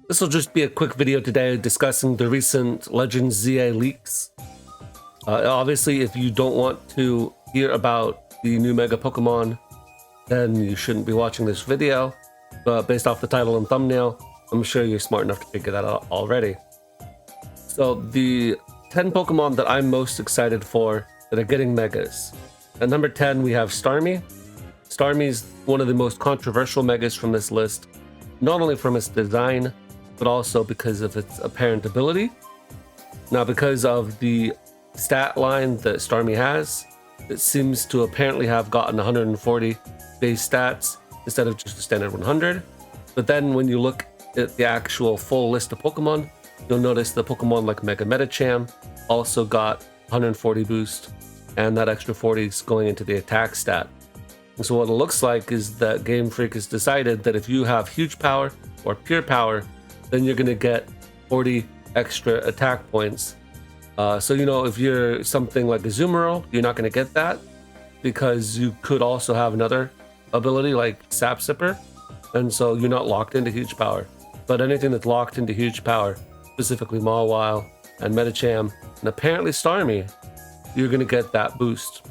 This will just be a quick video today discussing the recent Legends ZA leaks. Obviously, if you don't want to hear about the new Mega Pokemon, then you shouldn't be watching this video. But based off the title and thumbnail, I'm sure you're smart enough to figure that out already. So the 10 Pokemon that I'm most excited for that are getting Megas. At number 10, we have Starmie. Starmie is one of the most controversial Megas from this list, not only from its design, but also because of its apparent ability. Now, because of the stat line that Starmie has, it seems to apparently have gotten 140 base stats instead of just the standard 100. But then when you look at the actual full list of Pokemon, you'll notice the Pokemon like Mega Medicham also got 140 boost, and that extra 40 is going into the attack stat. And so what it looks like is that Game Freak has decided that if you have huge power or pure power, then you're going to get 40 extra attack points. So, if you're something like a Azumarill, you're not going to get that because you could also have another ability like Sap Sipper. And so you're not locked into huge power. But anything that's locked into huge power, specifically Mawile and Medicham, and apparently Starmie, you're going to get that boost.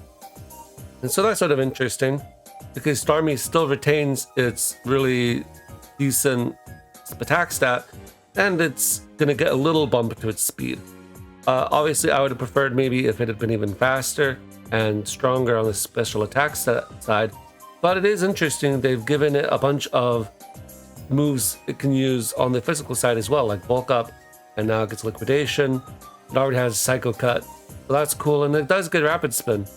And so that's sort of interesting because Starmie still retains its really decent attack stat, and it's going to get a little bump to its speed. Obviously, I would have preferred maybe if it had been even faster and stronger on the special attack side, but it is interesting they've given it a bunch of moves it can use on the physical side as well, like Bulk Up, and now it gets Liquidation. It already has Psycho Cut, so that's cool, and it does get Rapid Spin.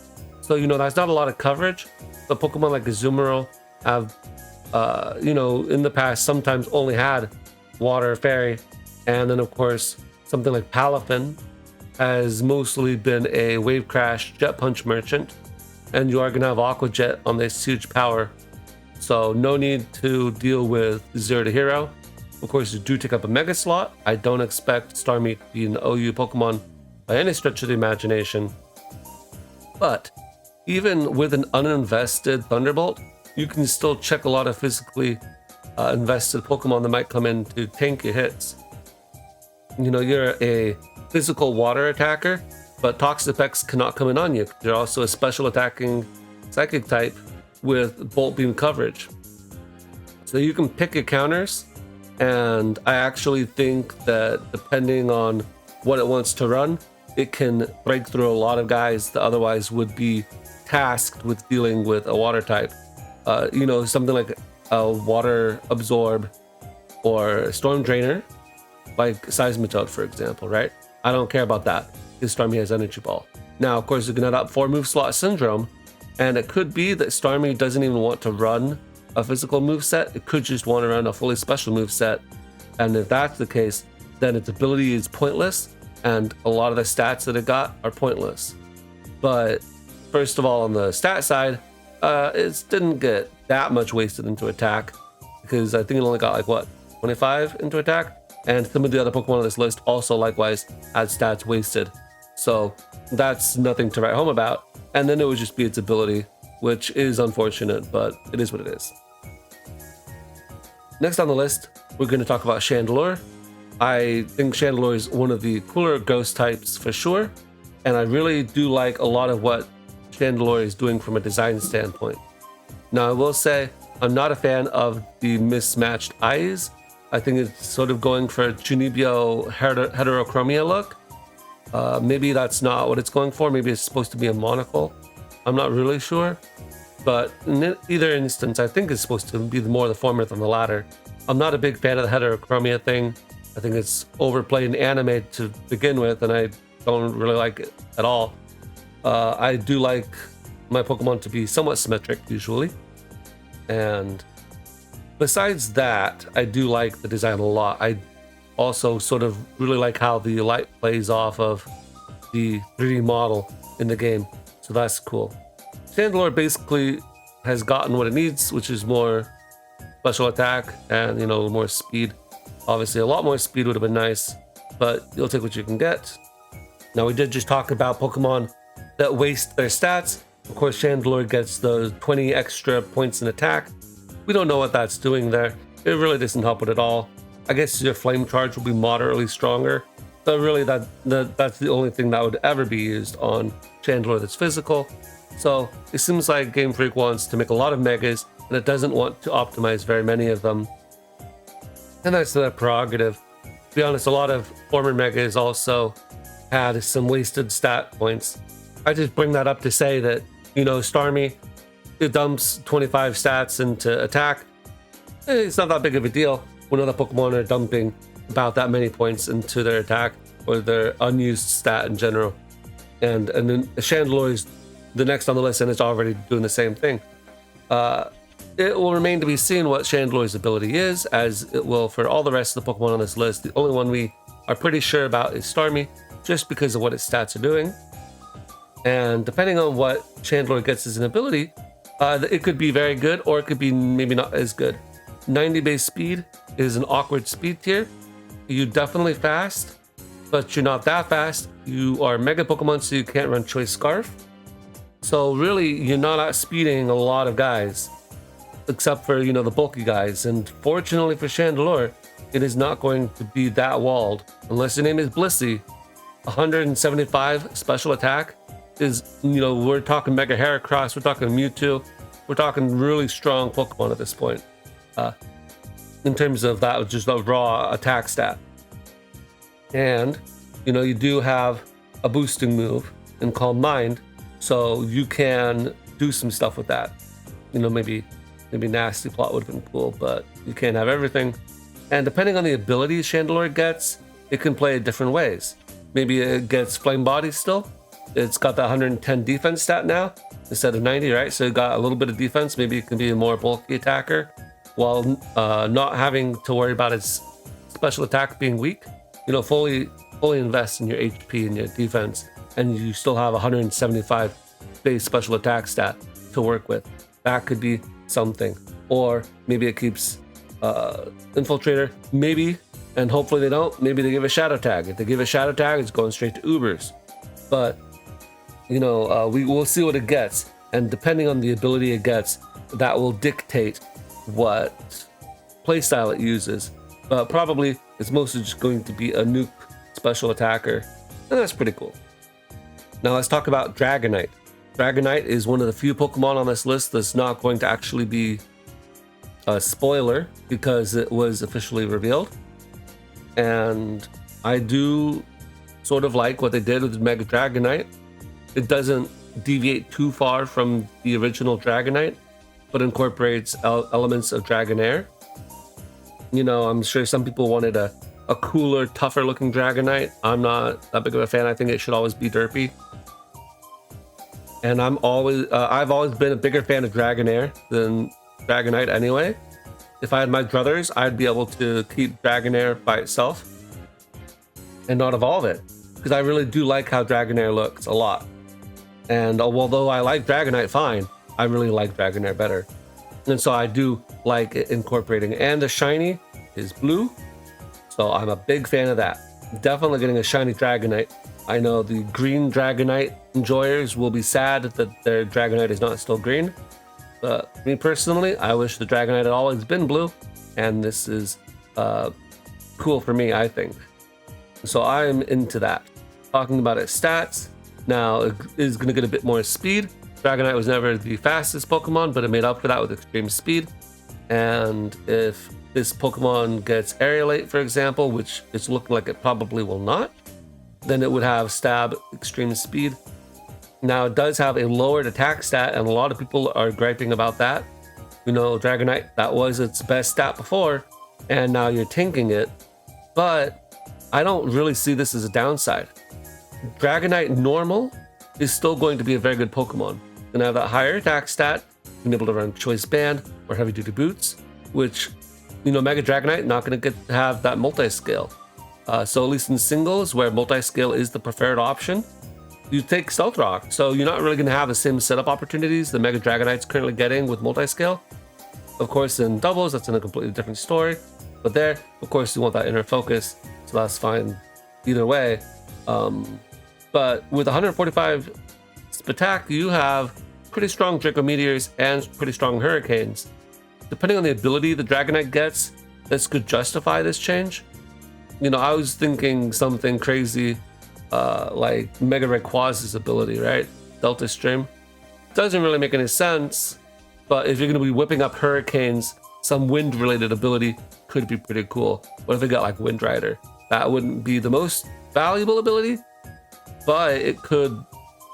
So, that's not a lot of coverage, but Pokemon like Azumarill have in the past sometimes only had Water Fairy, and then of course something like Palafin has mostly been a Wave Crash Jet Punch merchant, and you are going to have Aqua Jet on this huge power, so no need to deal with Zero to Hero. Of course, you do take up a Mega slot. I don't expect Starmie to be an OU Pokemon by any stretch of the imagination, but even with an uninvested Thunderbolt, you can still check a lot of physically invested Pokemon that might come in to tank your hits. You're a physical water attacker, but Toxapex cannot come in on you. You're also a special attacking psychic type with Bolt Beam coverage. So you can pick your counters, and I actually think that depending on what it wants to run, it can break through a lot of guys that otherwise would be tasked with dealing with a water type. Something like a Water Absorb or Storm Drainer, like Seismitoad, for example, right? I don't care about that because Starmie has Energy Ball. Now, of course, you can add up 4 move slot syndrome, and it could be that Starmie doesn't even want to run a physical move set. It could just want to run a fully special move set, and if that's the case, then its ability is pointless, and a lot of the stats that it got are pointless. But first of all, on the stat side, it didn't get that much wasted into attack, because I think it only got 25 into attack, and some of the other Pokemon on this list also likewise had stats wasted, so that's nothing to write home about. And then it would just be its ability, which is unfortunate, but it is what it is. Next on the list, we're going to talk about Chandelure. I think Chandelure is one of the cooler ghost types for sure, and I really do like a lot of what Chandelure is doing from a design standpoint. Now, I will say I'm not a fan of the mismatched eyes. I think it's sort of going for a Chunibyo heterochromia look. Maybe that's not what it's going for. Maybe it's supposed to be a monocle. I'm not really sure. But in either instance, I think it's supposed to be more the former than the latter. I'm not a big fan of the heterochromia thing. I think it's overplayed in anime to begin with, and I don't really like it at all. I do like my Pokemon to be somewhat symmetric usually. And besides that, I do like the design a lot. I also sort of really like how the light plays off of the 3D model in the game. So that's cool. Chandelure basically has gotten what it needs, which is more special attack and, more speed. Obviously, a lot more speed would have been nice, but you'll take what you can get. Now, we did just talk about Pokemon that waste their stats. Of course, Chandelure gets the 20 extra points in attack. We don't know what that's doing there. It really doesn't help it at all. I guess your flame charge will be moderately stronger. But really, that's the only thing that would ever be used on Chandelure that's physical. So it seems like Game Freak wants to make a lot of megas, and it doesn't want to optimize very many of them. And that's their prerogative. To be honest, a lot of former megas also had some wasted stat points. I just bring that up to say that, Starmie, it dumps 25 stats into attack. It's not that big of a deal when other Pokemon are dumping about that many points into their attack or their unused stat in general. And then Chandelure is the next on the list, and it's already doing the same thing. It will remain to be seen what Chandelure's ability is, as it will for all the rest of the Pokemon on this list. The only one we are pretty sure about is Starmie, just because of what its stats are doing. And depending on what Chandelure gets as an ability, it could be very good, or it could be maybe not as good. 90 base speed is an awkward speed tier. You're definitely fast, but you're not that fast. You are Mega Pokemon, so you can't run Choice Scarf. So really, you're not outspeeding a lot of guys, except for, the bulky guys. And fortunately for Chandelure, it is not going to be that walled. Unless your name is Blissey, 175 special attack is, we're talking Mega Heracross, we're talking Mewtwo, we're talking really strong Pokemon at this point. In terms of that, just a raw attack stat. And, you do have a boosting move in Calm Mind, so you can do some stuff with that. Maybe Nasty Plot would have been cool, but you can't have everything. And depending on the abilities Chandelure gets, it can play different ways. Maybe it gets Flame Body still. It's got that 110 defense stat now instead of 90, right? So it got a little bit of defense. Maybe it can be a more bulky attacker while not having to worry about its special attack being weak. Fully invest in your HP and your defense, and you still have 175 base special attack stat to work with. That could be something. Or maybe it keeps Infiltrator, maybe, and hopefully they don't. Maybe they give a Shadow Tag. If they give a Shadow Tag, it's going straight to Ubers. But we will see what it gets, and depending on the ability it gets, that will dictate what playstyle it uses. But probably it's mostly just going to be a nuke special attacker, and that's pretty cool. Now let's talk about Dragonite. Dragonite is one of the few Pokemon on this list that's not going to actually be a spoiler because it was officially revealed. And I do sort of like what they did with Mega Dragonite. It doesn't deviate too far from the original Dragonite, but incorporates elements of Dragonair. I'm sure some people wanted a cooler, tougher looking Dragonite. I'm not that big of a fan. I think it should always be derpy. And I've always been a bigger fan of Dragonair than Dragonite anyway. If I had my druthers, I'd be able to keep Dragonair by itself and not evolve it, because I really do like how Dragonair looks a lot. And although I like Dragonite fine, I really like Dragonair better. And so I do like it incorporating. And the shiny is blue, so I'm a big fan of that. Definitely getting a shiny Dragonite. I know the green Dragonite enjoyers will be sad that their Dragonite is not still green. But me personally, I wish the Dragonite had always been blue. And this is cool for me, I think. So I'm into that. Talking about its stats, now it is going to get a bit more speed. Dragonite was never the fastest Pokemon, but it made up for that with extreme speed. And if this Pokemon gets Aerialate, for example, which it's looking like it probably will not, then it would have Stab, extreme speed. Now it does have a lowered attack stat, and a lot of people are griping about that. Dragonite, that was its best stat before, and now you're tanking it. But I don't really see this as a downside. Dragonite normal is still going to be a very good Pokemon. It's going to have that higher attack stat, being able to run Choice Band or Heavy Duty Boots, which, Mega Dragonite not going to get to have that multi-scale. So at least in singles, where multi-scale is the preferred option, you take Stealth Rock. So you're not really going to have the same setup opportunities the Mega Dragonite's currently getting with multi-scale. Of course, in doubles, that's in a completely different story. But there, of course, you want that inner focus, so that's fine either way. But with 145 attack, you have pretty strong Draco Meteors and pretty strong Hurricanes. Depending on the ability the Dragonite gets, this could justify this change. You know, I was thinking something crazy like Mega Rayquaz's ability, right? Delta Stream. Doesn't really make any sense, but if you're going to be whipping up hurricanes, some wind-related ability could be pretty cool. What if they got like Wind Rider? That wouldn't be the most valuable ability, but it could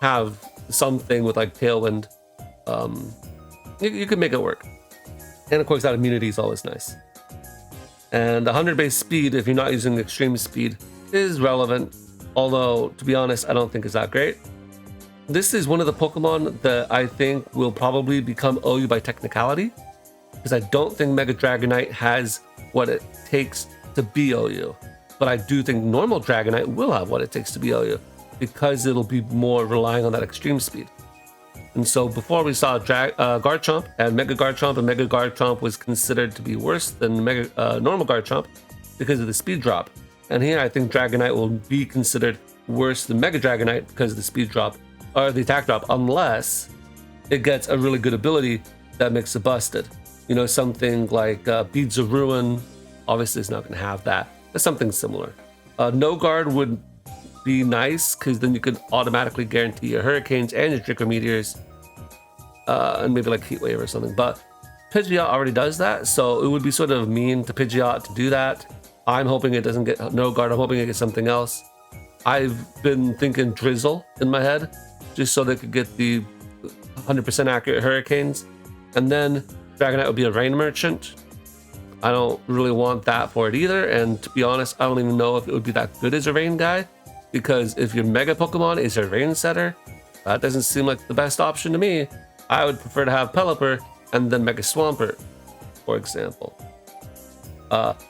have something with like Tailwind. You could make it work. And of course, that immunity is always nice. And 100 base speed, if you're not using extreme speed, is relevant. Although, to be honest, I don't think it's that great. This is one of the Pokemon that I think will probably become OU by technicality, because I don't think Mega Dragonite has what it takes to be OU. But I do think normal Dragonite will have what it takes to be OU, because it'll be more relying on that extreme speed. And so before we saw Garchomp and Mega Garchomp was considered to be worse than normal Garchomp because of the speed drop. And here I think Dragonite will be considered worse than Mega Dragonite because of the speed drop, or the attack drop, unless it gets a really good ability that makes it busted. You know, something like Beads of Ruin. Obviously it's not going to have that, but something similar. No Guard would be nice, because then you could automatically guarantee your Hurricanes and your Tricker Meteors, and maybe like Heat Wave or something. But Pidgeot already does that, so it would be sort of mean to Pidgeot to do that. I'm hoping it doesn't get No Guard. I'm hoping it gets something else. I've been thinking Drizzle in my head, just so they could get the 100% accurate Hurricanes. And then Dragonite would be a Rain Merchant. I don't really want that for it either, and to be honest, I don't even know if it would be that good as a Rain guy, because if your Mega Pokemon is a Rain Setter, that doesn't seem like the best option to me. I would prefer to have Pelipper and then Mega Swampert, for example.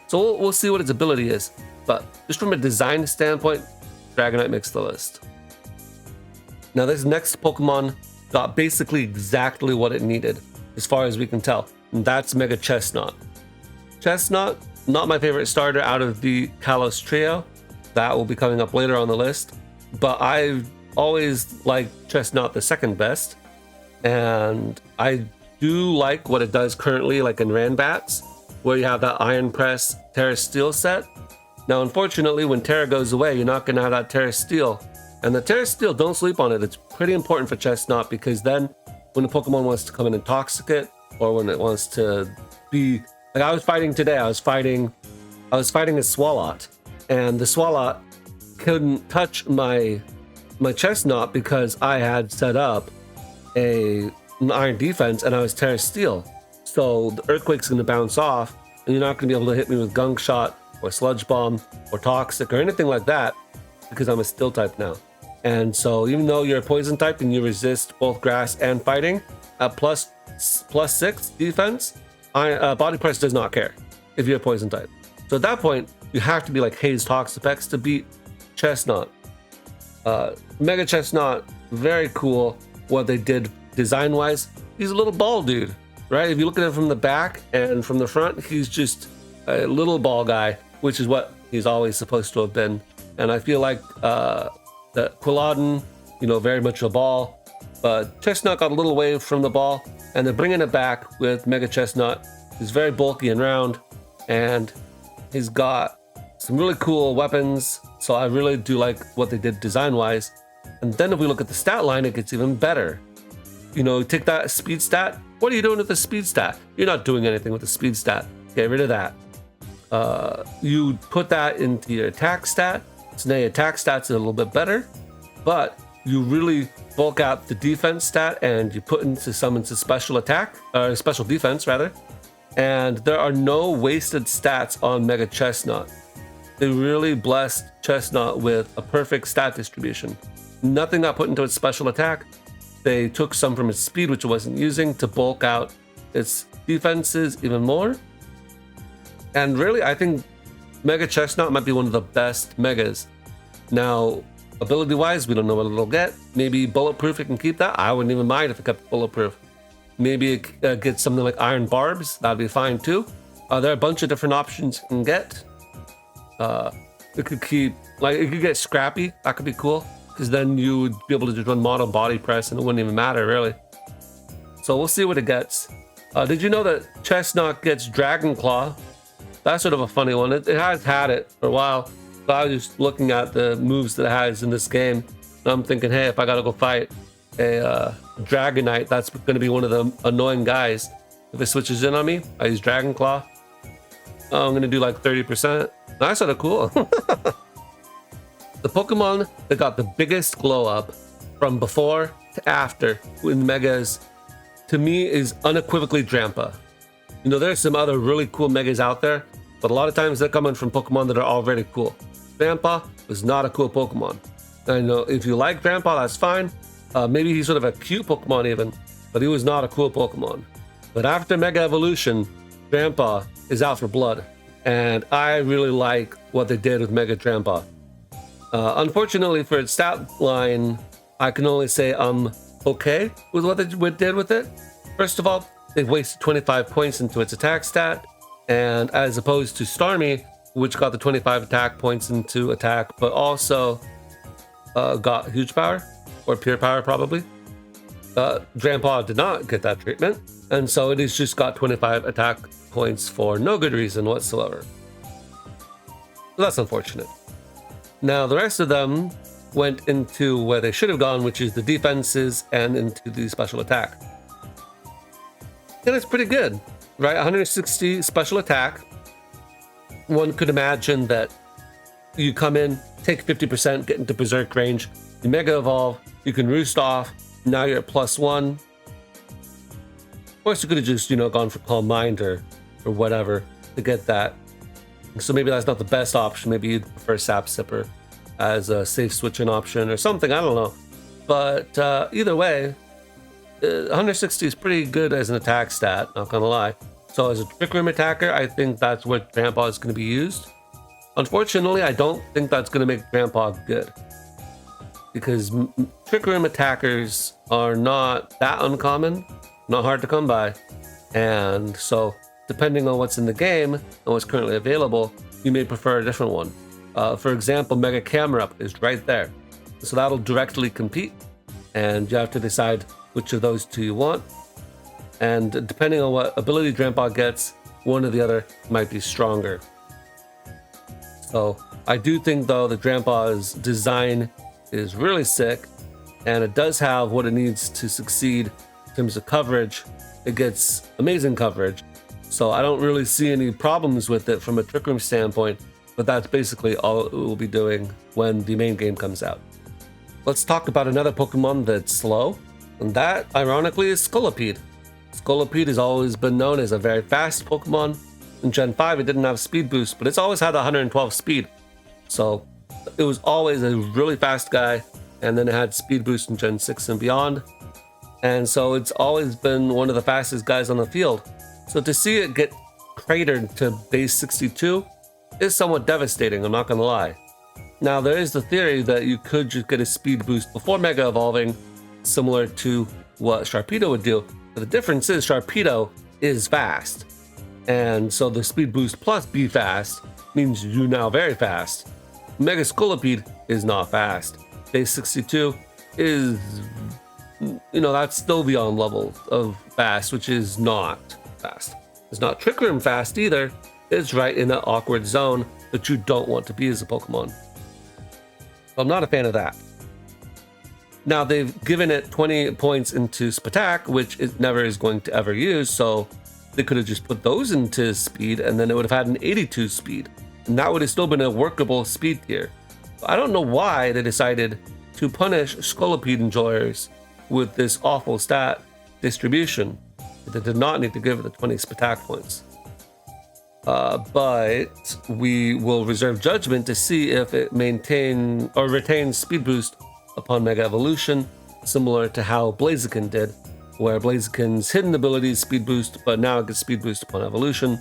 So we'll see what its ability is, but just from a design standpoint, Dragonite makes the list. Now this next Pokemon got basically exactly what it needed, as far as we can tell, and that's Mega Chestnut. Chestnut, not my favorite starter out of the Kalos trio. That will be coming up later on the list, but I've always liked Chestnut the second best, and I do like what it does currently, like in Ranbats, where you have that Iron Press Terra Steel set. Now unfortunately, when Terra goes away, you're not going to have that Terra Steel, and the Terra Steel, don't sleep on it. It's pretty important for Chestnut, because then when the Pokemon wants to come in and Toxic it, or when it wants to be like, I was fighting today, I was fighting a Swalot, and the Swalot couldn't touch my Chestnut because I had set up an Iron Defense and I was Terra Steel. So the Earthquake's going to bounce off, and you're not going to be able to hit me with Gunk Shot or Sludge Bomb or Toxic or anything like that, because I'm a Steel type now. And so even though you're a Poison type and you resist both Grass and Fighting at plus 6 defense, Body Press does not care if you're a Poison type. So at that point, you have to be like Haze Toxapex to beat Chestnut. Mega Chestnut, very cool what they did design-wise. He's a little ball dude, right? If you look at it from the back and from the front, he's just a little ball guy, which is what he's always supposed to have been. And I feel like the Quilladin, you know, very much a ball, but Chestnut got a little away from the ball, and they're bringing it back with Mega Chestnut. He's very bulky and round, and he's got some really cool weapons, so I really do like what they did design-wise. And then if we look at the stat line, it gets even better. You know, take that speed stat. What are you doing with the speed stat? You're not doing anything with the speed stat. Get rid of that. You put that into your attack stat, so now your attack stat's a little bit better, but you really bulk out the defense stat and you put into special attack, or special defense rather. And there are no wasted stats on Mega Chestnut. They really blessed Chestnut with a perfect stat distribution. Nothing got put into its special attack. They took some from its speed, which it wasn't using, to bulk out its defenses even more. And really, I think Mega Chestnut might be one of the best Megas. Now, ability-wise, we don't know what it'll get. Maybe Bulletproof, it can keep that. I wouldn't even mind if it kept Bulletproof. Maybe it gets something like Iron Barbs. That'd be fine too. There are a bunch of different options you can get. It could get Scrappy. That could be cool, because then you would be able to just run Mono Body Press and it wouldn't even matter really. So we'll see what it gets. Did you know that Chestnut gets Dragon Claw? that's sort of a funny one. It has had it for a while. So I was just looking at the moves that it has in this game. And I'm thinking, hey, if I gotta go fight a Dragonite, that's going to be one of the annoying guys. If it switches in on me, I use Dragon Claw. Oh, I'm going to do like 30%. That's sort of cool. The Pokemon that got the biggest glow up from before to after in Megas, to me, is unequivocally Drampa. You know, there's some other really cool Megas out there, but a lot of times they're coming from Pokemon that are already cool. Drampa was not a cool Pokemon. I know if you like Drampa, that's fine. Maybe he's sort of a cute Pokemon even, but he was not a cool Pokemon. But after Mega Evolution, Drampa is out for blood. And I really like what they did with Mega Drampa. Unfortunately for its stat line, I can only say I'm okay with what they did with it. First of all, they've wasted 25 points into its attack stat. And as opposed to Starmie, which got the 25 attack points into attack, but also got huge power, or pure power probably. Drampa did not get that treatment, and so it has just got 25 attack points for no good reason whatsoever. So that's unfortunate. Now the rest of them went into where they should have gone, which is the defenses and into the special attack. And it's pretty good, right? 160 special attack. One could imagine that you come in, take 50%, get into Berserk range, you Mega Evolve, you can Roost off, now you're at +1. Of course, you could have just, gone for Calm Mind or whatever to get that. So maybe that's not the best option. Maybe you'd prefer Sap Sipper as a safe switching option or something. I don't know. But either way, 160 is pretty good as an attack stat, not gonna lie. So as a Trick Room attacker, I think that's where Drampa is going to be used. Unfortunately, I don't think that's going to make Drampa good. Because Trick Room attackers are not that uncommon, not hard to come by. And so, depending on what's in the game and what's currently available, you may prefer a different one. For example, Mega Camerupt is right there. So that'll directly compete, and you have to decide which of those two you want. And depending on what ability Drampa gets, one or the other might be stronger. So I do think though that Drampa's design is really sick, and it does have what it needs to succeed in terms of coverage. It gets amazing coverage. So I don't really see any problems with it from a Trick Room standpoint, but that's basically all it will be doing when the main game comes out. Let's talk about another Pokemon that's slow, and that, ironically, is Scolipede. Scolipede has always been known as a very fast Pokemon. In Gen 5, it didn't have speed boost, but it's always had 112 speed. So it was always a really fast guy, and then it had speed boost in Gen 6 and beyond. And so it's always been one of the fastest guys on the field. So to see it get cratered to base 62 is somewhat devastating, I'm not gonna lie. Now there is the theory that you could just get a speed boost before Mega Evolving, similar to what Sharpedo would do. But the difference is Sharpedo is fast. And so the speed boost plus be fast means you're now very fast. Mega Scolipede is not fast. Base 62 is, that's still beyond level of fast, which is not fast. It's not Trick Room fast either. It's right in that awkward zone that you don't want to be as a Pokemon. So I'm not a fan of that. Now they've given it 20 points into Spatak, which it never is going to ever use, so they could have just put those into speed and then it would have had an 82 speed. And that would have still been a workable speed tier. I don't know why they decided to punish Scolipede enjoyers with this awful stat distribution. They did not need to give it the 20 Spatak points. But we will reserve judgment to see if it maintains or retains speed boost upon Mega Evolution, similar to how Blaziken did, where Blaziken's hidden ability is speed boost, but now it gets speed boost upon evolution.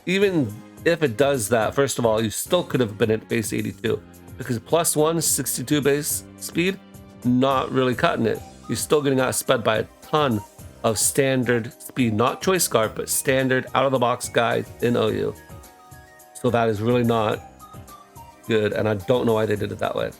Even if it does that, first of all, you still could have been at base 82, because +1 62 base speed, not really cutting it. You're still getting outsped by a ton of standard speed, not Choice Scarf, but standard out-of-the-box guys in OU. So that is really not good, and I don't know why they did it that way.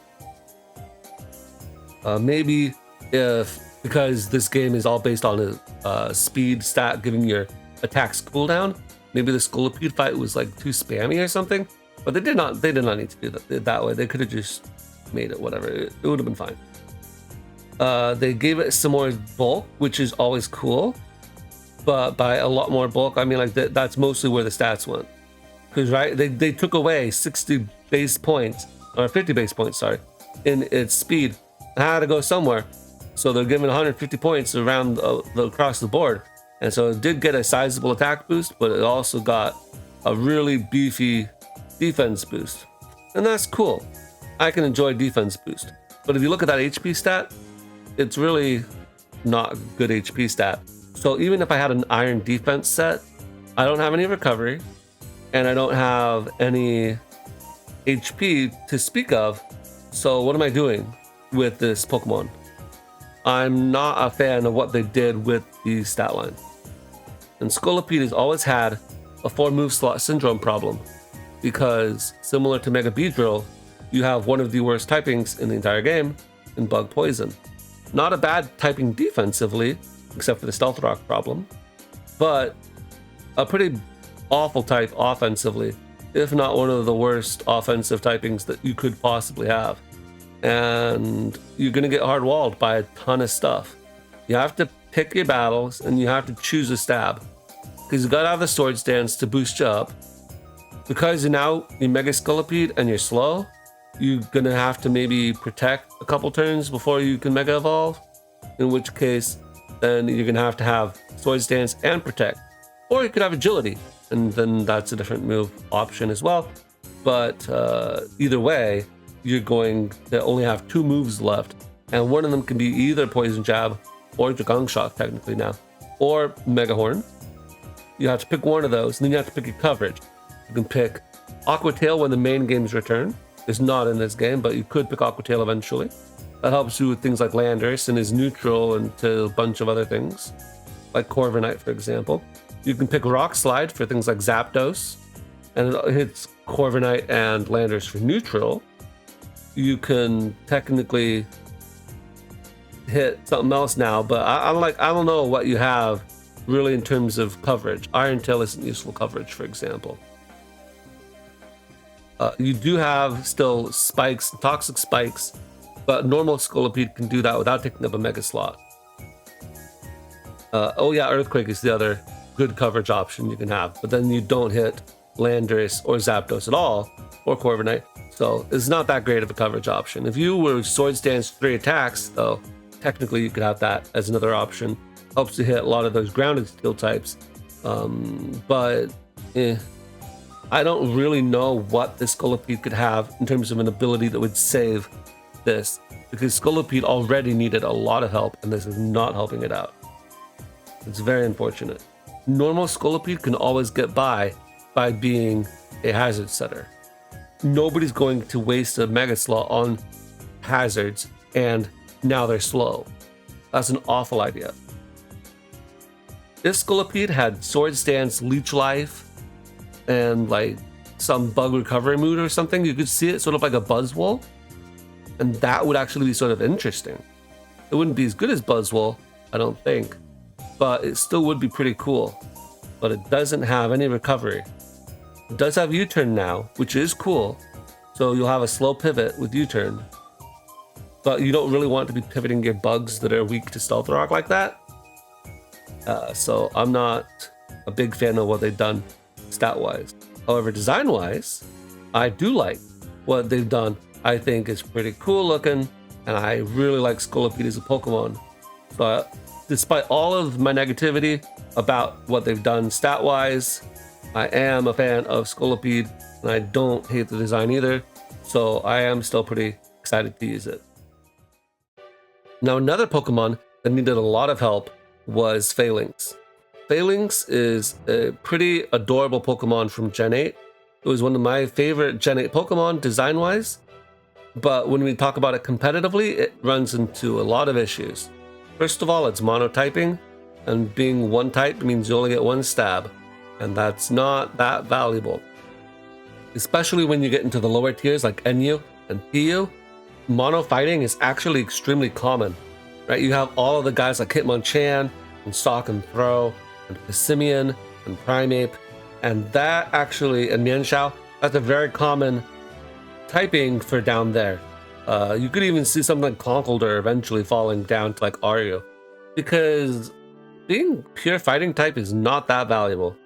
Maybe because this game is all based on a speed stat giving your attacks cooldown, maybe the Scolipede fight was like too spammy or something. But they did not need to do that way. They could have just made it whatever. It would have been fine. They gave it some more bulk, which is always cool. But by a lot more bulk, I mean like that's mostly where the stats went. Because right, they took away 60 base points, or 50 base points, sorry, in its speed. It had to go somewhere. So they're giving 150 points around across the board. And so it did get a sizable attack boost, but it also got a really beefy defense boost. And that's cool. I can enjoy defense boost. But if you look at that HP stat, it's really not a good HP stat. So even if I had an iron defense set, I don't have any recovery, and I don't have any HP to speak of. So what am I doing with this Pokemon? I'm not a fan of what they did with the stat line. And Scolipede has always had a 4 move slot syndrome problem, because similar to Mega Beedrill, you have one of the worst typings in the entire game in Bug Poison. Not a bad typing defensively, except for the Stealth Rock problem, but a pretty awful type offensively, if not one of the worst offensive typings that you could possibly have. And you're going to get hard walled by a ton of stuff. You have to pick your battles, and you have to choose a stab, because you got to have the Swords Dance to boost you up. Because you're now in Mega Scolipede and you're slow, you're gonna have to maybe protect a couple turns before you can Mega Evolve, in which case then you're gonna have to have Swords Dance and Protect. Or you could have Agility, and then that's a different move option as well. But either way, you're going to only have 2 moves left, and one of them can be either Poison Jab or Gong Shock technically now, or Mega Horn. You have to pick one of those, and then you have to pick your coverage. You can pick Aqua Tail when the main games return. It's not in this game, but you could pick Aqua Tail eventually. That helps you with things like Landorus and is neutral and to a bunch of other things, like Corviknight, for example. You can pick Rock Slide for things like Zapdos, and it hits Corviknight and Landorus for neutral. You can technically hit something else now, but I don't know what you have really in terms of coverage. Iron Tail isn't useful coverage, for example. You do have still spikes, toxic spikes, but normal Scolipede can do that without taking up a mega slot. Oh yeah, Earthquake is the other good coverage option you can have, but then you don't hit Landorus or Zapdos at all, or Corviknight, so it's not that great of a coverage option. If you were Swords Dance 3 attacks, though, technically you could have that as another option. Helps to hit a lot of those grounded steel types, but I don't really know what this Scolipede could have in terms of an ability that would save this, because Scolipede already needed a lot of help, and this is not helping it out. It's very unfortunate. Normal Scolipede can always get by being a hazard setter. Nobody's going to waste a Mega Slot on hazards, and now they're slow. That's an awful idea. This Scolipede had Swords Dance, Leech Life, and like some bug recovery mood or something. You could see it sort of like a Buzzwole, and that would actually be sort of interesting. It wouldn't be as good as Buzzwole, I don't think, but it still would be pretty cool. But it doesn't have any recovery. It does have U-turn now, which is cool, so you'll have a slow pivot with U-turn, but you don't really want to be pivoting your bugs that are weak to Stealth Rock like that. So I'm not a big fan of what they've done stat-wise. However, design-wise, I do like what they've done. I think it's pretty cool looking, and I really like Scolipede as a Pokemon. So despite all of my negativity about what they've done stat-wise, I am a fan of Scolipede, and I don't hate the design either. So I am still pretty excited to use it. Now, another Pokemon that needed a lot of help was Phalanx. Phalanx is a pretty adorable Pokemon from Gen 8. It was one of my favorite Gen 8 Pokemon design-wise, but when we talk about it competitively, it runs into a lot of issues. First of all, it's monotyping, and being one type means you only get one stab, and that's not that valuable. Especially when you get into the lower tiers like NU and PU, mono fighting is actually extremely common, right? You have all of the guys like Hitmonchan and Stalk and Throw and Pissimian and Primeape, And that actually, in Mianshao, that's a very common typing for down there. You could even see something like Conkeldurr eventually falling down to like Aryu, because being pure fighting type is not that valuable.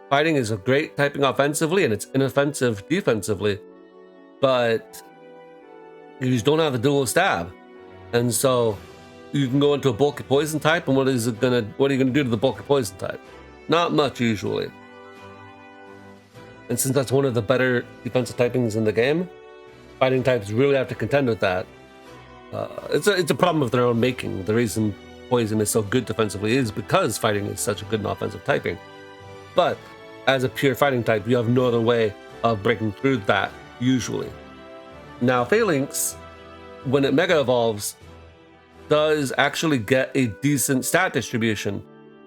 Fighting is a great typing offensively, and it's inoffensive defensively, but you just don't have the dual stab. And so you can go into a bulky poison type, and what are you gonna do to the bulky poison type? Not much usually. And since that's one of the better defensive typings in the game, fighting types really have to contend with that. It's a problem of their own making. The reason poison is so good defensively is because fighting is such a good and offensive typing. But as a pure fighting type, you have no other way of breaking through that usually. Now, Phalanx, when it mega evolves, does actually get a decent stat distribution.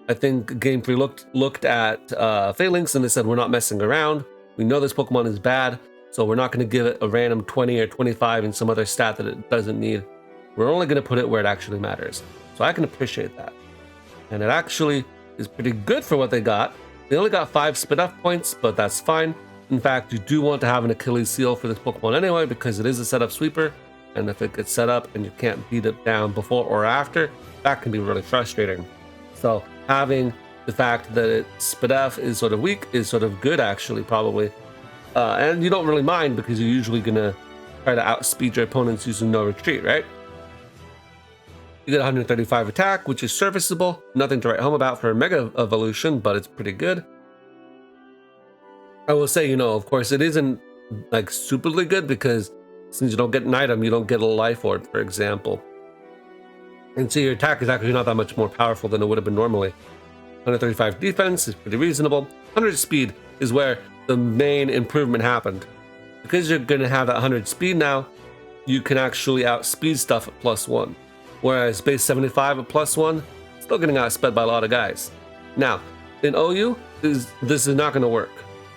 I think Game Freak looked at Phalanx and they said, we're not messing around. We know this Pokemon is bad, so we're not going to give it a random 20 or 25 in some other stat that it doesn't need. We're only going to put it where it actually matters. So I can appreciate that. And it actually is pretty good for what they got. They only got 5 Spadef points, but that's fine. In fact, you do want to have an Achilles heel for this Pokemon anyway, because it is a setup sweeper. And if it gets set up and you can't beat it down before or after, that can be really frustrating. So having the fact that its Spadef is sort of weak is sort of good, actually, probably. And you don't really mind because you're usually going to try to outspeed your opponents using no retreat, right? You get 135 attack, which is serviceable. Nothing to write home about for a Mega Evolution, but it's pretty good. I will say, of course, it isn't like superly good because since you don't get an item, you don't get a Life Orb, for example. And so your attack is actually not that much more powerful than it would have been normally. 135 defense is pretty reasonable. 100 speed is where the main improvement happened. Because you're going to have that 100 speed now, you can actually outspeed stuff at +1. Whereas base 75 at +1, still getting outsped by a lot of guys. Now, in OU, this is not going to work.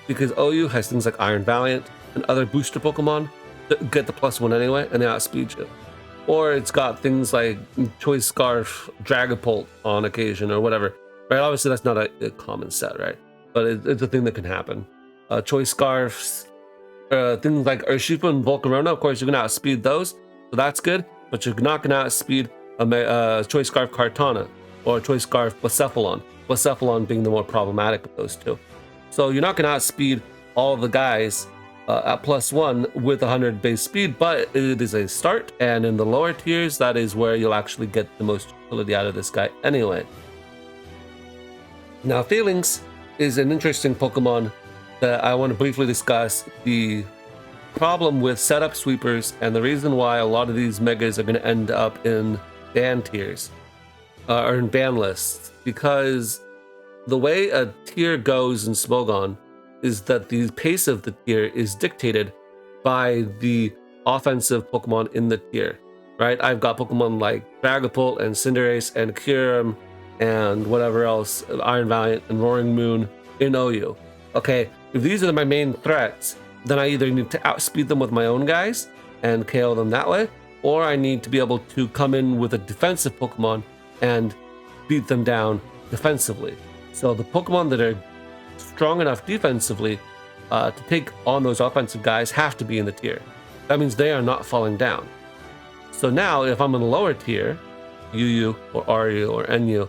Because OU has things like Iron Valiant and other booster Pokemon that get the +1 anyway, and they outspeed you. Or it's got things like Choice Scarf, Dragapult on occasion, or whatever. Right? Obviously, that's not a common set, right? But it's a thing that can happen. Choice Scarfs, things like Urshifu and Volcarona, of course, you're going to outspeed those, so that's good. But you're not going to outspeed a Choice Scarf Kartana or Choice Scarf Blacephalon. Blacephalon being the more problematic of those two. So you're not going to outspeed all of the guys at +1 with 100 base speed, but it is a start. And in the lower tiers, that is where you'll actually get the most utility out of this guy anyway. Now, Phalanx is an interesting Pokemon that I want to briefly discuss the problem with setup sweepers and the reason why a lot of these megas are going to end up in ban tiers or in ban lists, because the way a tier goes in Smogon is that the pace of the tier is dictated by the offensive Pokemon in the tier, right? I've got Pokemon like Dragapult and Cinderace and Kyurem and whatever else, Iron Valiant and Roaring Moon in OU. Okay, if these are my main threats, then I either need to outspeed them with my own guys and KO them that way, or I need to be able to come in with a defensive Pokemon and beat them down defensively. So the Pokemon that are strong enough defensively to take on those offensive guys have to be in the tier. That means they are not falling down. So now if I'm in a lower tier, UU or RU or NU,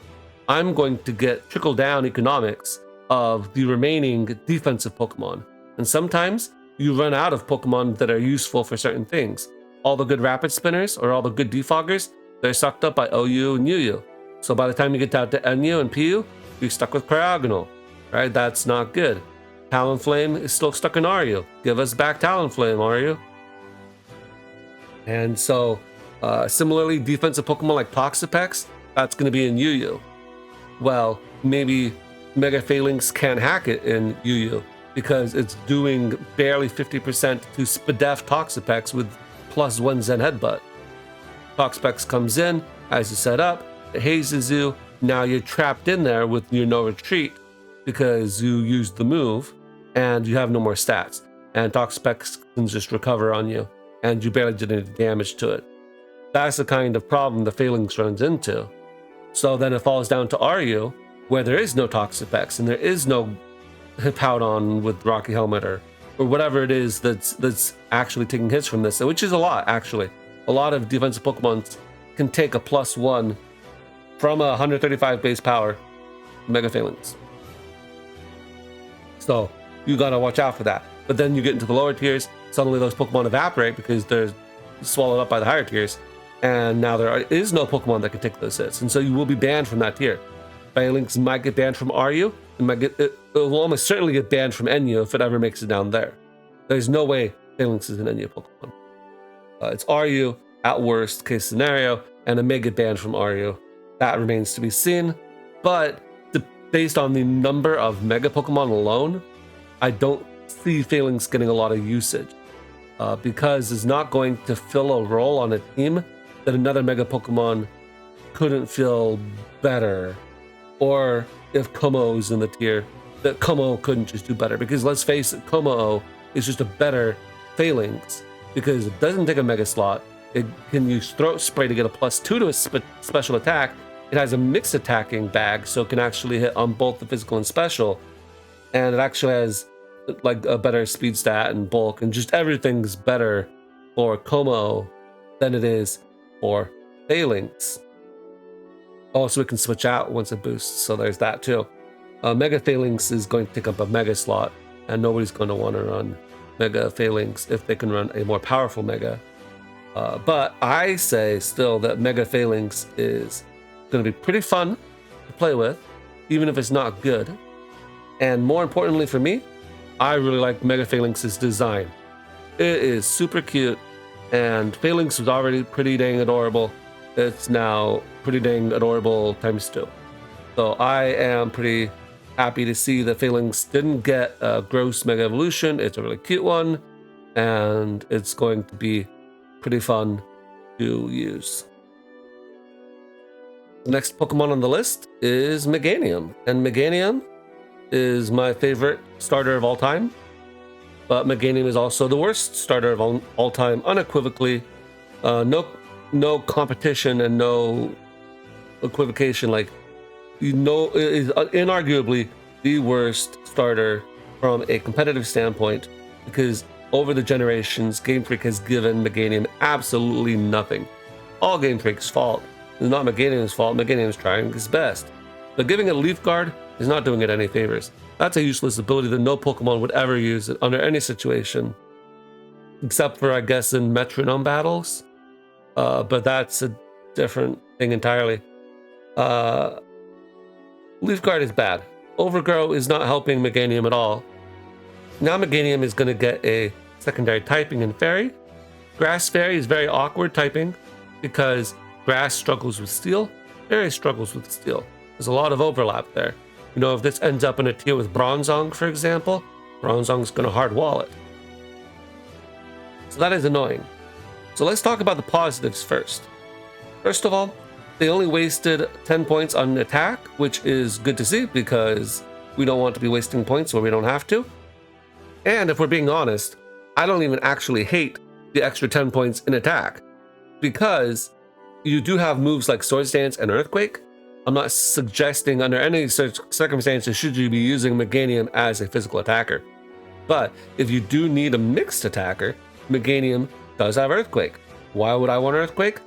I'm going to get trickle down economics of the remaining defensive Pokemon. And sometimes you run out of Pokemon that are useful for certain things. All the good Rapid Spinners or all the good Defoggers, they're sucked up by OU and UU. So by the time you get down to NU and PU, you're stuck with Cryogonal, right? That's not good. Talonflame is still stuck in RU. Give us back Talonflame, RU. And so, similarly, defensive Pokemon like Toxapex, that's going to be in UU. Well, maybe Mega Phalanx can't hack it in UU because it's doing barely 50% to Spadef Toxapex with +1 Zen Headbutt. Toxapex comes in, as you set up, it hazes you. Now you're trapped in there with your no retreat because you used the move and you have no more stats. And Toxapex can just recover on you and you barely did any damage to it. That's the kind of problem the Phalanx runs into. So then it falls down to RU, where there is no Toxapex and there is no Hippowdon with Rocky Helmet or whatever it is that's actually taking hits from this, which is a lot, actually. A lot of defensive Pokemon can take a +1 from a 135 base power Mega Phalanx. So you gotta watch out for that. But then you get into the lower tiers, suddenly those Pokemon evaporate because they're swallowed up by the higher tiers, and now there is no Pokemon that can take those hits, and so you will be banned from that tier. Phalanx might get banned from RU, it will almost certainly get banned from NU if it ever makes it down there. There's no way Phalanx is an NU Pokemon. It's RU at worst case scenario, and it may get banned from RU. That remains to be seen, but based on the number of Mega Pokemon alone, I don't see Phalanx getting a lot of usage because it's not going to fill a role on a team that another Mega Pokemon couldn't fill better. Or if Como-O's in the tier, that Como-O couldn't just do better. Because let's face it, Como-O is just a better Phalanx because it doesn't take a Mega Slot. It can use Throat Spray to get a +2 to a special attack. It has a mixed attacking bag, so it can actually hit on both the physical and special. And it actually has like a better speed stat and bulk, and just everything's better for Como than it is for Phalanx. Also, it can switch out once it boosts, so there's that too. Mega Phalanx is going to take up a Mega slot, and nobody's going to want to run Mega Phalanx if they can run a more powerful Mega. But I say still that Mega Phalanx is going to be pretty fun to play with, even if it's not good. And more importantly for me, I really like Mega Phalanx's design. It is super cute, and Phalanx was already pretty dang adorable. It's now pretty dang adorable ×2. So I am pretty happy to see that Phalanx didn't get a gross Mega Evolution. It's a really cute one, and it's going to be pretty fun to use. The next Pokemon on the list is Meganium, and Meganium is my favorite starter of all time, but Meganium is also the worst starter of all time, unequivocally. No competition and no equivocation. Like, you know, it is inarguably the worst starter from a competitive standpoint, because over the generations, Game Freak has given Meganium absolutely nothing. All Game Freak's fault. It's not Meganium's fault. Meganium's trying his best. But giving it Leaf Guard is not doing it any favors. That's a useless ability that no Pokemon would ever use under any situation. Except for, I guess, in Metronome battles. But that's a different thing entirely. Leaf Guard is bad. Overgrow is not helping Meganium at all. Now Meganium is going to get a secondary typing in Fairy. Grass Fairy is very awkward typing because Grass struggles with Steel, Fairy struggles with Steel. There's a lot of overlap there. You know, if this ends up in a tier with Bronzong, for example, Bronzong's going to hard wall it. So that is annoying. So let's talk about the positives first. First of all, they only wasted 10 points on attack, which is good to see because we don't want to be wasting points where we don't have to. And if we're being honest, I don't even actually hate the extra 10 points in attack because you do have moves like Swords Dance and Earthquake. I'm not suggesting under any circumstances should you be using Meganium as a physical attacker. But if you do need a mixed attacker, Meganium does have Earthquake. Why would I want Earthquake?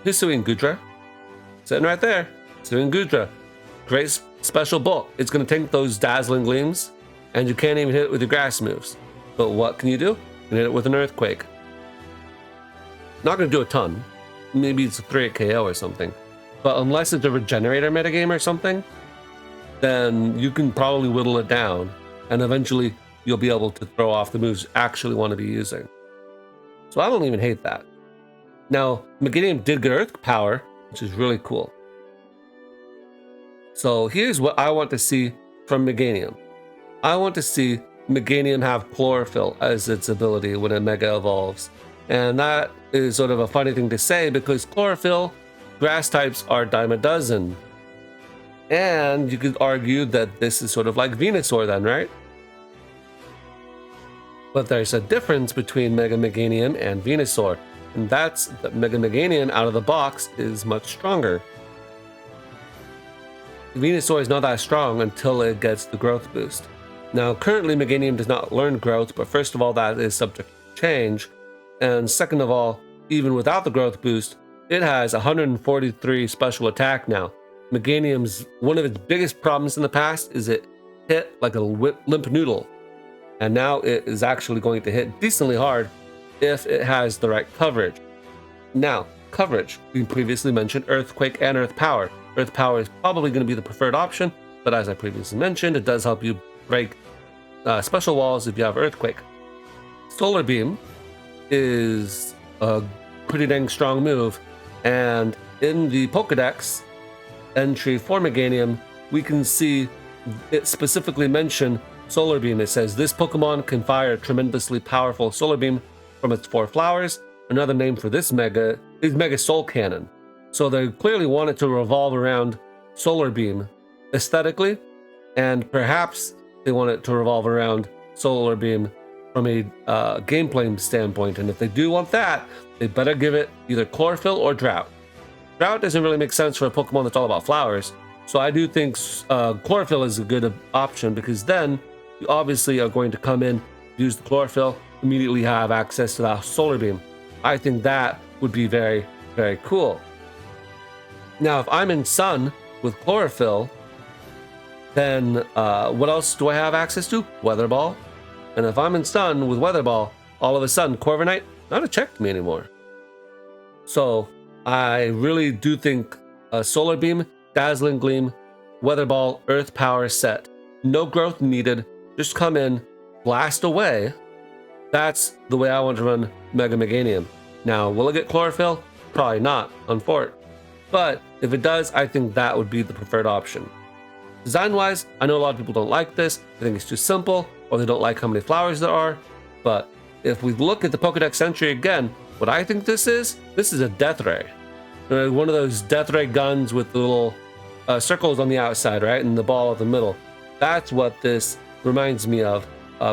Hisuian Goodra. Sitting right there. Hisuian Goodra. Great special bulk. It's going to tank those Dazzling Gleams, and you can't even hit it with your grass moves. But what can you do? You can hit it with an Earthquake. Not going to do a ton. Maybe it's a 3 KO or something. But unless it's a Regenerator metagame or something, then you can probably whittle it down, and eventually you'll be able to throw off the moves you actually want to be using. So I don't even hate that. Now, Meganium did get Earth Power, which is really cool. So here's what I want to see from Meganium. I want to see Meganium have Chlorophyll as its ability when it Mega Evolves. And that is sort of a funny thing to say because Chlorophyll, grass types are dime a dozen. And you could argue that this is sort of like Venusaur then, right? But there's a difference between Mega Meganium and Venusaur, and that's that Mega Meganium out of the box is much stronger. Venusaur is not that strong until it gets the growth boost. Now, currently, Meganium does not learn growth, but first of all, that is subject to change. And second of all, even without the growth boost, it has 143 special attack now. Meganium's one of its biggest problems in the past is it hit like a limp noodle. And now it is actually going to hit decently hard if it has the right coverage. Now, coverage. We previously mentioned Earthquake and Earth Power. Earth Power is probably going to be the preferred option, but as I previously mentioned, it does help you break special walls if you have Earthquake. Solar Beam is a pretty dang strong move, and in the Pokedex entry for Meganium, we can see it specifically mention Solar Beam. It says this Pokemon can fire a tremendously powerful Solar Beam from its 4 flowers. Another name for this Mega is Mega Soul Cannon. So they clearly want it to revolve around Solar Beam aesthetically, and perhaps they want it to revolve around Solar Beam from a gameplay standpoint. And if they do want that, they better give it either Chlorophyll or Drought. Drought doesn't really make sense for a Pokemon that's all about flowers. So I do think Chlorophyll is a good option, because then you obviously are going to come in, use the Chlorophyll, immediately have access to that Solar Beam. I think that would be very, very cool. Now, if I'm in Sun with Chlorophyll, then what else do I have access to? Weather Ball. And if I'm in Sun with Weather Ball, all of a sudden Corviknight not a check to me anymore. So I really do think Solar Beam, Dazzling Gleam, Weather Ball, Earth Power set. No growth needed. Just come in, blast away. That's the way I want to run Mega Meganium. Now, will it get Chlorophyll? Probably not on Fort. But if it does, I think that would be the preferred option. Design-wise, I know a lot of people don't like this. I think it's too simple, or they don't like how many flowers there are. But if we look at the Pokedex entry again, what I think this is a Death Ray. One of those Death Ray guns with the little circles on the outside, right? And the ball in the middle. That's what this reminds me of,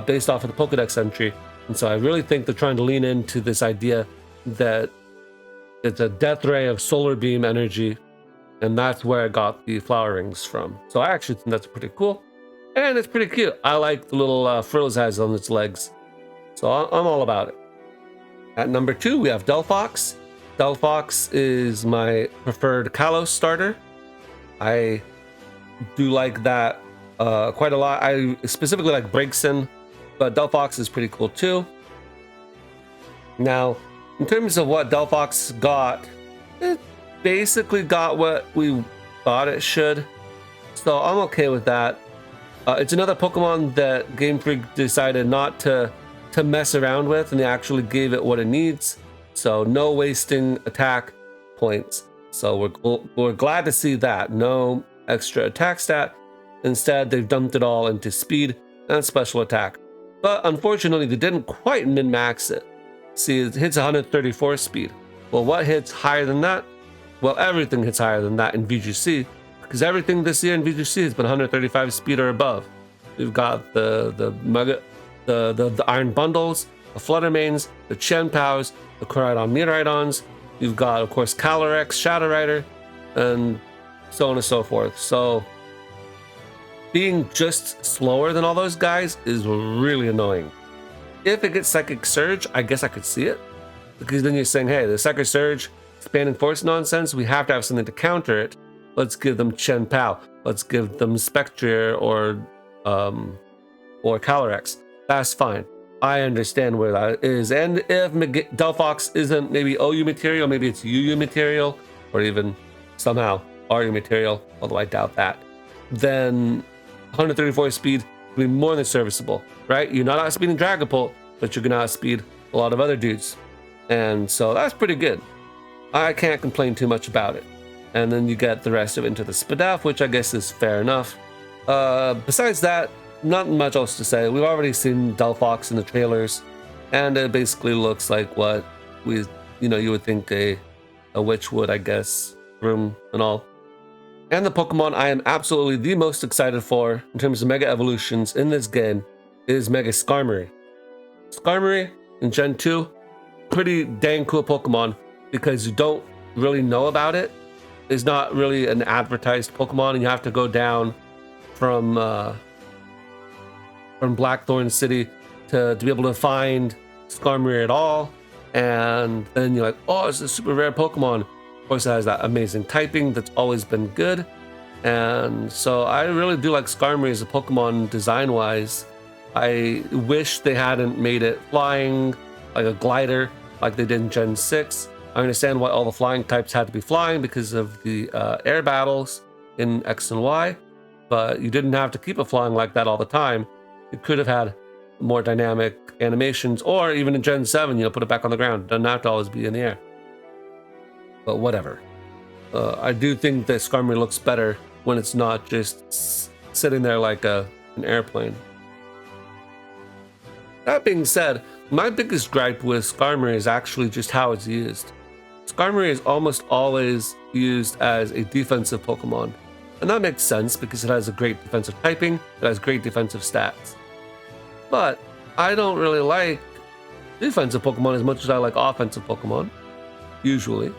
based off of the Pokedex entry. And so I really think they're trying to lean into this idea that it's a Death Ray of Solar Beam energy, and that's where I got the flower rings from. So I actually think that's pretty cool, and it's pretty cute. I like the little frills it has on its legs, so I'm all about it. At number 2, we have Delphox. Delphox is my preferred Kalos starter. I do like that quite a lot. I specifically like Braixen, but Delphox is pretty cool too. Now, in terms of what Delphox got, it basically got what we thought it should. So I'm okay with that. It's another Pokemon that Game Freak decided not to mess around with, and they actually gave it what it needs. So no wasting attack points. So we're glad to see that. No extra attack stat. Instead, they've dumped it all into speed and special attack. But unfortunately, they didn't quite min-max it. See, it hits 134 speed. Well, what hits higher than that? Well, everything hits higher than that in VGC, because everything this year in VGC has been 135 speed or above. We've got the Iron Bundles, the Fluttermanes, the Chien-Paos, the Koraidon Miraidons. You've got, of course, Calyrex, Shadow Rider, and so on and so forth. So being just slower than all those guys is really annoying. If it gets Psychic Surge, I guess I could see it, because then you're saying, hey, the Psychic Surge, Expanding Force nonsense, we have to have something to counter it. Let's give them Chien-Pao. Let's give them Spectrier or Calyrex. That's fine. I understand where that is. And if Delphox isn't maybe OU material, maybe it's UU material, or even somehow RU material, although I doubt that, then 134 speed will be more than serviceable, right? You're not outspeeding Dragapult, but you're going to outspeed a lot of other dudes. And so that's pretty good. I can't complain too much about it. And then you get the rest of it into the Spadaf, which I guess is fair enough. Besides that, not much else to say. We've already seen Delphox in the trailers, and it basically looks like what you would think a witch would, I guess, room and all. And the Pokemon I am absolutely the most excited for in terms of Mega Evolutions in this game is Mega Skarmory. Skarmory in Gen 2, pretty dang cool Pokemon, because you don't really know about it. It's not really an advertised Pokemon, and you have to go down from from Blackthorn City to be able to find Skarmory at all. And then you're like, oh, it's a super rare Pokemon. Of course, it has that amazing typing that's always been good. And so I really do like Skarmory as a Pokemon design-wise. I wish they hadn't made it flying, like a glider, like they did in Gen 6. I understand why all the flying types had to be flying because of the air battles in X and Y, but you didn't have to keep it flying like that all the time. You could have had more dynamic animations, or even in Gen 7, put it back on the ground. It doesn't have to always be in the air. But whatever. I do think that Skarmory looks better when it's not just sitting there like an airplane. That being said, my biggest gripe with Skarmory is actually just how it's used. Skarmory is almost always used as a defensive Pokemon. And that makes sense because it has a great defensive typing, it has great defensive stats. But I don't really like defensive Pokemon as much as I like offensive Pokemon, usually.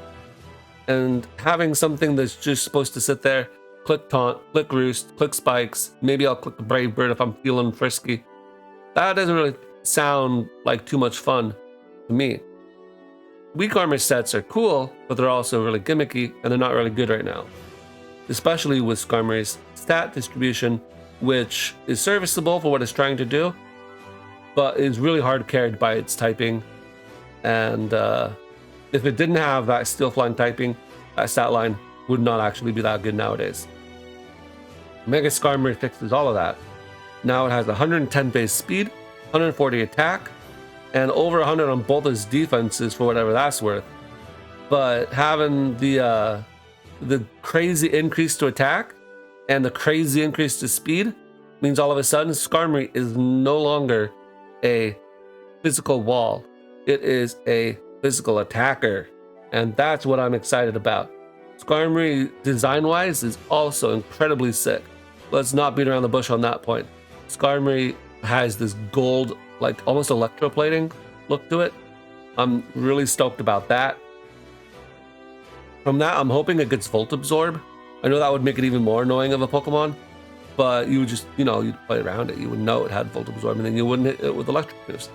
And having something that's just supposed to sit there, click Taunt, click Roost, click Spikes, maybe I'll click a Brave Bird if I'm feeling frisky, that doesn't really sound like too much fun to me. Weak armor sets are cool, but they're also really gimmicky, and they're not really good right now. Especially with Skarmory's stat distribution, which is serviceable for what it's trying to do, but is really hard carried by its typing. And if it didn't have that steel flying typing, that stat line would not actually be that good nowadays. Mega Skarmory fixes all of that. Now it has 110 base speed, 140 attack, and over 100 on both its defenses for whatever that's worth. But having the crazy increase to attack and the crazy increase to speed means all of a sudden Skarmory is no longer a physical wall. It is a physical attacker, and that's what I'm excited about. Skarmory design-wise is also incredibly sick. Let's not beat around the bush on that point. Skarmory has this gold, like almost electroplating look to it. I'm really stoked about that. From that, I'm hoping it gets Volt Absorb. I know that would make it even more annoying of a Pokemon, but you would just, you'd play around it. You would know it had Volt Absorb, and then you wouldn't hit it with Electric Boost.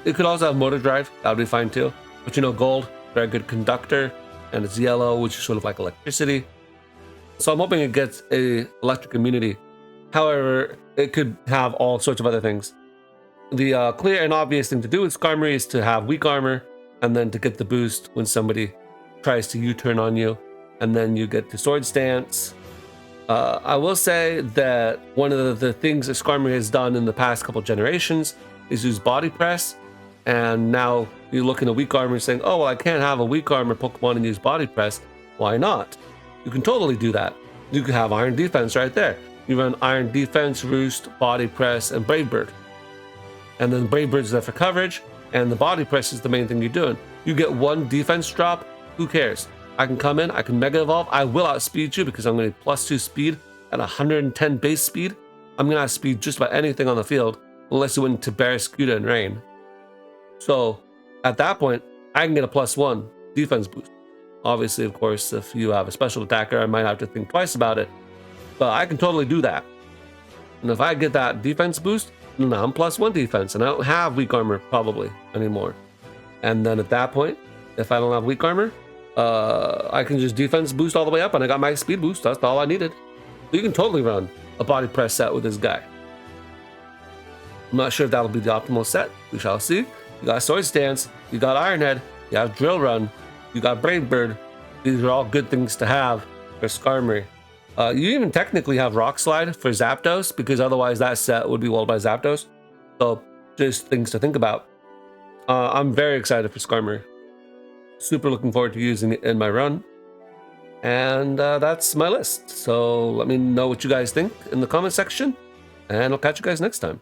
It could also have Motor Drive. That would be fine too. But Gold, very good conductor, and it's yellow, which is sort of like electricity. So I'm hoping it gets a electric immunity. However, it could have all sorts of other things. The clear and obvious thing to do with Skarmory is to have weak armor, and then to get the boost when somebody tries to U-turn on you, and then you get to Sword Stance. I will say that one of the things that Skarmory has done in the past couple generations is use Body Press, and now you're looking at weak armor and saying, oh, well, I can't have a weak armor Pokemon and use Body Press. Why not? You can totally do that. You could have Iron Defense right there. You run Iron Defense, Roost, Body Press, and Brave Bird. And then Brave Bird's there for coverage, and the Body Press is the main thing you're doing. You get one defense drop, who cares? I can come in, I can Mega Evolve, I will outspeed you because I'm going to be +2 speed at 110 base speed. I'm going to outspeed just about anything on the field, unless you went into Barraskewda and Rain. So, at that point, I can get a +1 defense boost. Obviously, of course, if you have a special attacker, I might have to think twice about it. But I can totally do that. And if I get that defense boost, now I'm +1 defense, and I don't have weak armor probably anymore. And then at that point, if I don't have weak armor, I can just defense boost all the way up, and I got my speed boost. That's all I needed. So you can totally run a Body Press set with this guy. I'm not sure if that'll be the optimal set. We shall see. You got Sword Stance, you got Iron Head, you have Drill Run, you got Brave Bird. These are all good things to have for Skarmory. You even technically have Rock Slide for Zapdos, because otherwise that set would be walled by Zapdos. So just things to think about. I'm very excited for Skarmory. Super looking forward to using it in my run. And that's my list. So let me know what you guys think in the comment section, and I'll catch you guys next time.